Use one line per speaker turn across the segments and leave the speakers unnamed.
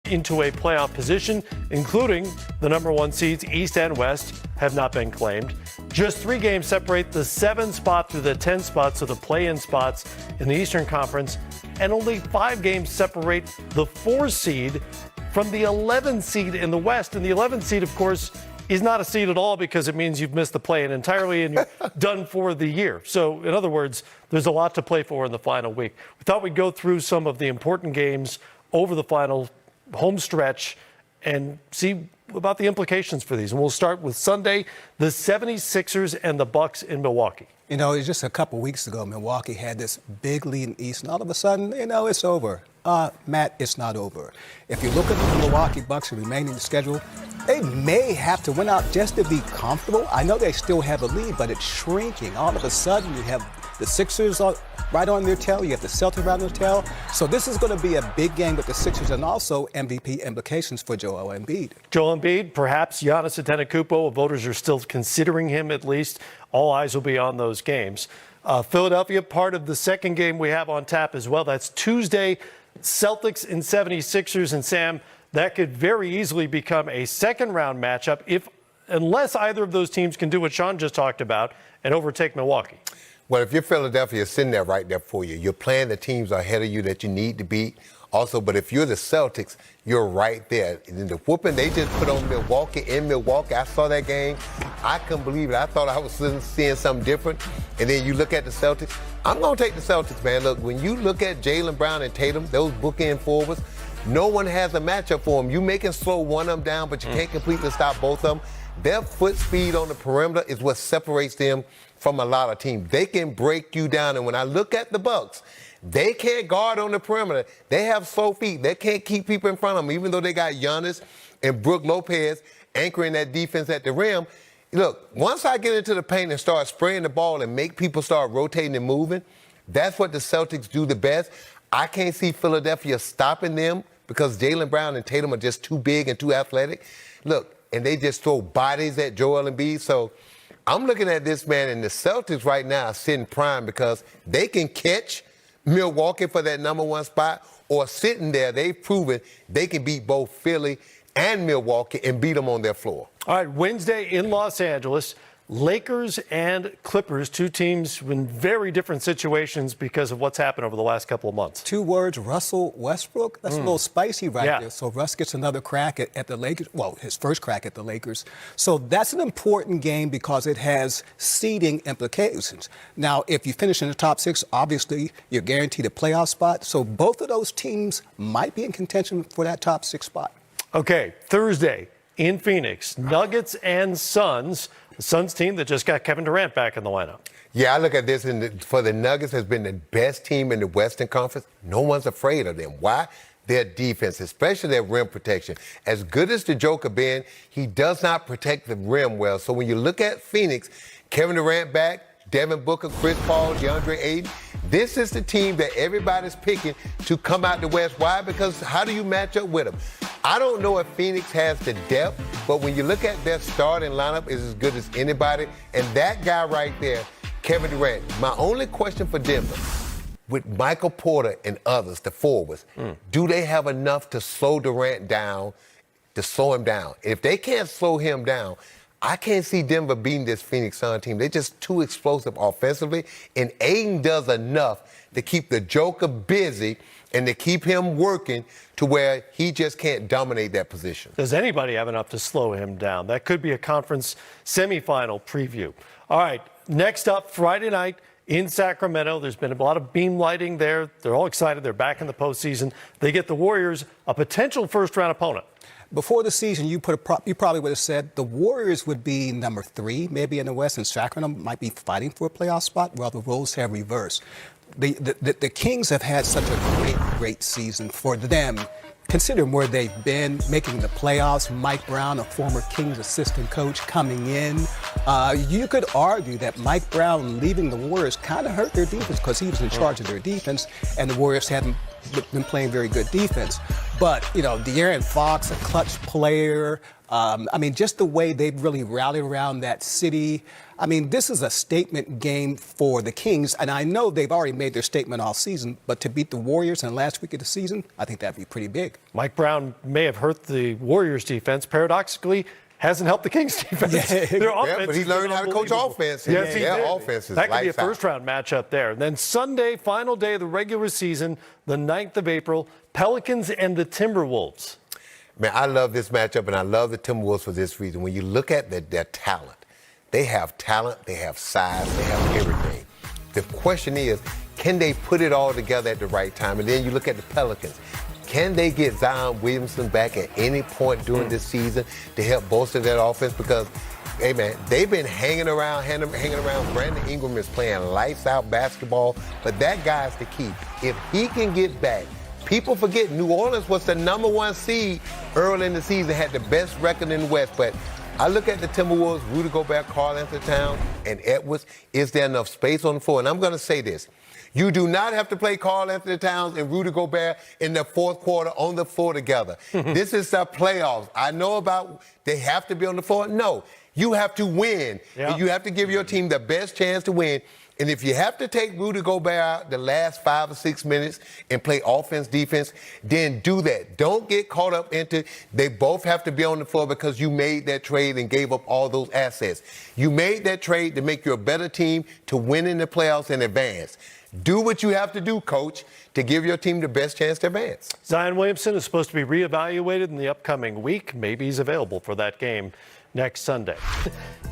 into a playoff position, including the number 1 seeds, East and West, have not been claimed. Just 3 games separate the 7 spot through the 10 spots, so the play-in spots in the Eastern Conference, and only 5 games separate the 4 seed from the 11 seed in the West. And the 11 seed, of course, is not a seed at all because it means you've missed the play-in entirely and you're done for the year. So, in other words, there's a lot to play for in the final week. We thought we'd go through some of the important games over the final home stretch and see about the implications for these. And we'll start with Sunday, the 76ers and the Bucks in Milwaukee.
You know, it's just a couple weeks ago, Milwaukee had this big lead in the East, and all of a sudden, it's over. Matt, it's not over. If you look at the Milwaukee Bucks and remaining the schedule, they may have to win out just to be comfortable. I know they still have a lead, but it's shrinking. All of a sudden, you have the Sixers right on their tail. You have the Celtics right on their tail. So this is going to be a big game with the Sixers and also MVP implications for Joel Embiid.
Joel Embiid, perhaps Giannis Antetokounmpo. Voters are still considering him at least. All eyes will be on those games. Philadelphia, part of the second game we have on tap as well. That's Tuesday, Celtics and 76ers. And Sam, that could very easily become a second-round matchup unless either of those teams can do what Sean just talked about and overtake Milwaukee.
Well, if you're Philadelphia, it's sitting there right there for you. You're playing the teams ahead of you that you need to beat. Also, but if you're the Celtics, you're right there. And the whooping they just put on Milwaukee in Milwaukee, I saw that game. I couldn't believe it. I thought I was seeing something different. And then you look at the Celtics. I'm going to take the Celtics, man. Look, when you look at Jaylen Brown and Tatum, those bookend forwards, no one has a matchup for them. You can slow one of them down, but you can't completely stop both of them. Their foot speed on the perimeter is what separates them from a lot of teams. They can break you down. And when I look at the Bucks, they can't guard on the perimeter. They have slow feet. They can't keep people in front of them, even though they got Giannis and Brook Lopez anchoring that defense at the rim. Look, once I get into the paint and start spraying the ball and make people start rotating and moving, that's what the Celtics do the best. I can't see Philadelphia stopping them because Jaylen Brown and Tatum are just too big and too athletic. Look, and they just throw bodies at Joel Embiid. So I'm looking at this, man, and the Celtics right now are sitting prime because they can catch Milwaukee for that number 1 spot, or sitting there, they've proven they can beat both Philly and Milwaukee and beat them on their floor.
All right, Wednesday in Los Angeles, Lakers and Clippers, 2 teams in very different situations because of what's happened over the last couple of months.
2 words, Russell Westbrook. That's a little spicy there. So Russ gets another crack at the Lakers. Well, his first crack at the Lakers. So that's an important game because it has seeding implications. Now, if you finish in the top 6, obviously you're guaranteed a playoff spot. So both of those teams might be in contention for that top 6 spot.
Okay, Thursday in Phoenix, Nuggets and Suns. The Suns team that just got Kevin Durant back in the lineup.
Yeah, I look at this, and for the Nuggets has been the best team in the Western Conference. No one's afraid of them. Why? Their defense, especially their rim protection. As good as the Joker been, he does not protect the rim well. So when you look at Phoenix, Kevin Durant back, Devin Booker, Chris Paul, DeAndre Ayton, this is the team that everybody's picking to come out the West. Why? Because how do you match up with them? I don't know if Phoenix has the depth, but when you look at their starting lineup, is as good as anybody. And that guy right there, Kevin Durant, my only question for Denver, with Michael Porter and others, the forwards, do they have enough to slow Durant down, to slow him down? If they can't slow him down, I can't see Denver beating this Phoenix Sun team. They're just too explosive offensively, and Ayton does enough to keep the Joker busy and to keep him working to where he just can't dominate that position.
Does anybody have enough to slow him down? That could be a conference semifinal preview. All right, next up, Friday night in Sacramento. There's been a lot of beam lighting there. They're all excited. They're back in the postseason. They get the Warriors, a potential first-round opponent.
Before the season, you probably would have said the Warriors would be number 3, maybe in the West, and Sacramento might be fighting for a playoff spot. Well, the roles have reversed. The Kings have had such a great season for them. Considering where they've been, making the playoffs, Mike Brown, a former Kings assistant coach, coming in. You could argue that Mike Brown leaving the Warriors kind of hurt their defense because he was in charge of their defense, and the Warriors hadn't been playing very good defense. But, De'Aaron Fox, a clutch player. Just the way they've really rallied around that city. This is a statement game for the Kings, and I know they've already made their statement all season, but to beat the Warriors in the last week of the season, I think that'd be pretty big.
Mike Brown may have hurt the Warriors defense. Paradoxically, hasn't helped the Kings defense. Their offense
but he learned how to coach offense.
Yes, he did.
Offense is
that could be a
lights out.
first-round matchup there. And then Sunday, final day of the regular season, the 9th of April, Pelicans and the Timberwolves.
Man, I love this matchup, and I love the Timberwolves for this reason. When you look at their talent, they have size, they have everything. The question is, can they put it all together at the right time? And then you look at the Pelicans. Can they get Zion Williamson back at any point during this season to help bolster that offense? Because, hey, man, they've been hanging around. Brandon Ingram is playing lights-out basketball, but that guy's the key. If he can get back, people forget New Orleans was the number 1 seed early in the season, had the best record in the West. But I look at the Timberwolves, Rudy Gobert, Karl-Anthony Towns, and Edwards. Is there enough space on the floor? And I'm going to say this. You do not have to play Karl-Anthony Towns and Rudy Gobert in the fourth quarter on the floor together. This is the playoffs. I know about they have to be on the floor. No, you have to win.
Yeah.
You have to give your team the best chance to win. And if you have to take Rudy Gobert out the last 5 or 6 minutes and play offense, defense, then do that. Don't get caught up into they both have to be on the floor because you made that trade and gave up all those assets. You made that trade to make you a better team to win in the playoffs and advance. Do what you have to do, coach, to give your team the best chance to advance.
Zion Williamson is supposed to be reevaluated in the upcoming week. Maybe he's available for that game next Sunday.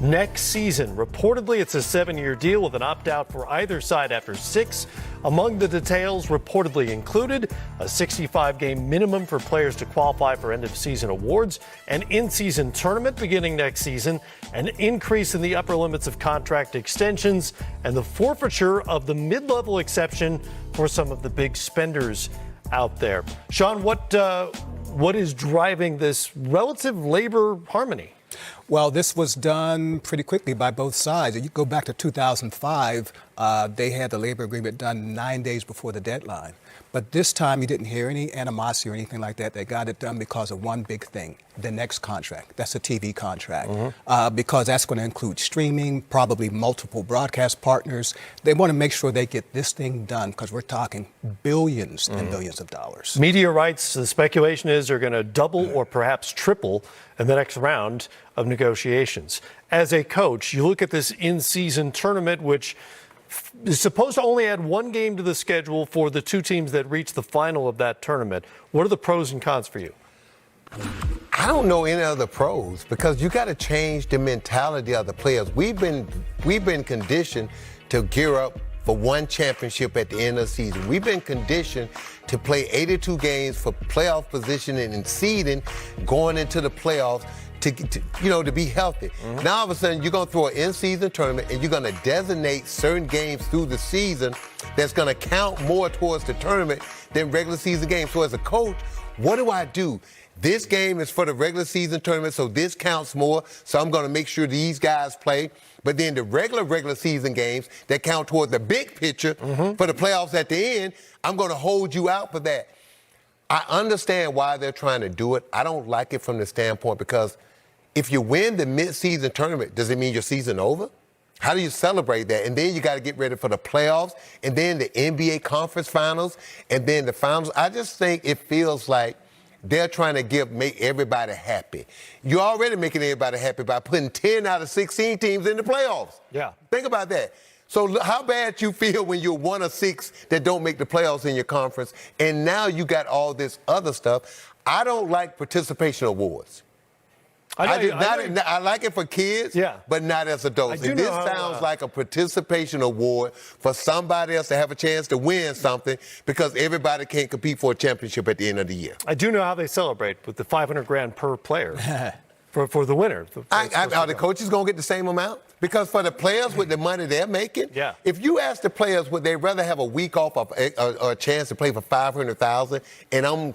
Next season, reportedly it's a 7-year deal with an opt-out for either side after 6. Among the details reportedly included a 65-game minimum for players to qualify for end-of-season awards, an in-season tournament beginning next season, an increase in the upper limits of contract extensions, and the forfeiture of the mid-level exception for some of the big spenders out there. Sean, what is driving this relative labor harmony?
Well, this was done pretty quickly by both sides. You go back to 2005, they had the labor agreement done 9 days before the deadline. But this time you didn't hear any animosity or anything like that. They got it done because of one big thing, the next contract. That's a TV contract. Because that's going to include streaming, probably multiple broadcast partners. They want to make sure they get this thing done because we're talking billions and billions of dollars.
Media rights, the speculation is, are going to double or perhaps triple in the next round of negotiations. As a coach, you look at this in-season tournament, which is supposed to only add 1 game to the schedule for the 2 teams that reach the final of that tournament. What are the pros and cons for you?
I don't know any other pros because you got to change the mentality of the players. We've been conditioned to gear up for 1 championship at the end of the season. We've been conditioned to play 82 games for playoff positioning and seeding going into the playoffs to be healthy. Now all of a sudden you're going to throw an in-season tournament and you're going to designate certain games through the season that's going to count more towards the tournament than regular season games. So as a coach, what do I do? This game is for the regular season tournament, so this counts more. So I'm going to make sure these guys play. But then the regular season games that count toward the big picture for the playoffs at the end, I'm going to hold you out for that. I understand why they're trying to do it. I don't like it from the standpoint because if you win the mid-season tournament, does it mean your season over? How do you celebrate that? And then you got to get ready for the playoffs and then the NBA conference finals and then the finals. I just think it feels like they're trying to make everybody happy. You're already making everybody happy by putting 10 out of 16 teams in the playoffs.
Yeah.
Think about that. So how bad you feel when you're 1 of 6 that don't make the playoffs in your conference, and now you got all this other stuff. I don't like participation awards. I like it for kids, but not as adults. And this sounds like a participation award for somebody else to have a chance to win something because everybody can't compete for a championship at the end of the year.
I do know how they celebrate with the $500,000 per player for the winner.
Are the coaches going to get the same amount? Because for the players with the money they're making, if you ask the players would they rather have a week off or a chance to play for $500,000, and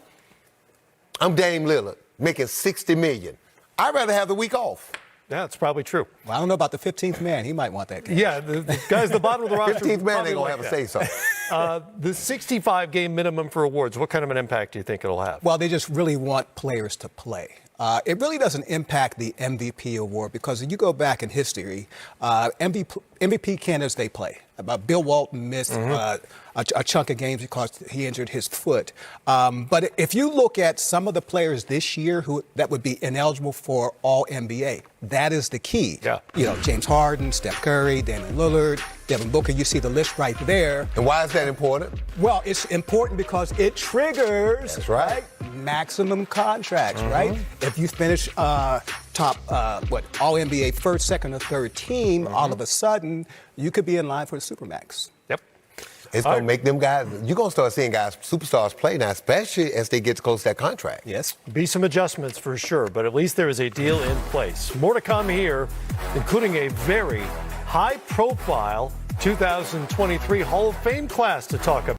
I'm Dame Lillard making $60 million. I'd rather have the week off.
Yeah, that's probably true.
Well, I don't know about the 15th man. He might want that cash.
Yeah, the guys at the bottom of the roster.
15th man ain't going to
like
have a say-so.
The 65-game minimum for awards, what kind of an impact do you think it'll have?
Well, they just really want players to play. It really doesn't impact the MVP award because if you go back in history, MVP candidates, they play. Bill Walton missed a chunk of games because he injured his foot. But if you look at some of the players this year that would be ineligible for All-NBA, that is the key.
Yeah.
You know, James Harden, Steph Curry, Damian Lillard, Devin Booker, you see the list right there.
And why is that important?
Well, it's important because it triggers
That's right.
maximum contracts, right? If you finish top, All-NBA first, second, or third team, all of a sudden, you could be in line for the Supermax.
Yep.
It's going to make them guys, you're going to start seeing guys, superstars play now, especially as they get close to that contract.
Yes.
Be some adjustments for sure, but at least there is a deal in place. More to come here, including a very high-profile 2023 Hall of Fame class to talk about.